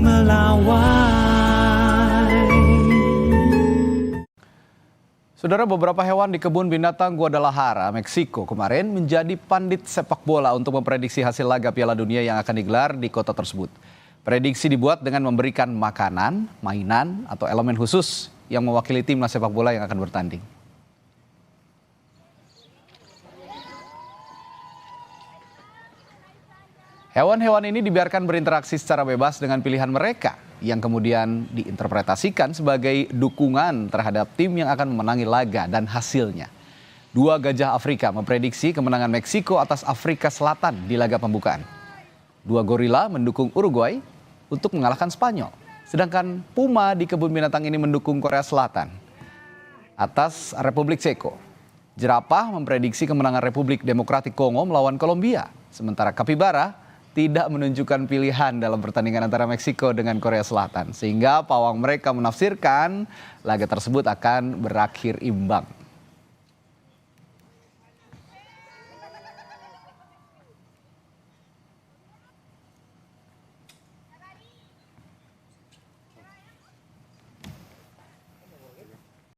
melawai. Saudara, beberapa hewan di kebun binatang Guadalajara, Meksiko kemarin menjadi pandit sepak bola untuk memprediksi hasil laga Piala Dunia yang akan digelar di kota tersebut. Prediksi dibuat dengan memberikan makanan, mainan, atau elemen khusus yang mewakili timnas sepak bola yang akan bertanding. Hewan-hewan ini dibiarkan berinteraksi secara bebas dengan pilihan mereka yang kemudian diinterpretasikan sebagai dukungan terhadap tim yang akan memenangi laga dan hasilnya. Dua gajah Afrika memprediksi kemenangan Meksiko atas Afrika Selatan di laga pembukaan. Dua gorila mendukung Uruguay untuk mengalahkan Spanyol. Sedangkan puma di kebun binatang ini mendukung Korea Selatan atas Republik Ceko. Jerapah memprediksi kemenangan Republik Demokratik Kongo melawan Kolombia. Sementara kapibara tidak menunjukkan pilihan dalam pertandingan antara Meksiko dengan Korea Selatan. Sehingga pawang mereka menafsirkan laga tersebut akan berakhir imbang.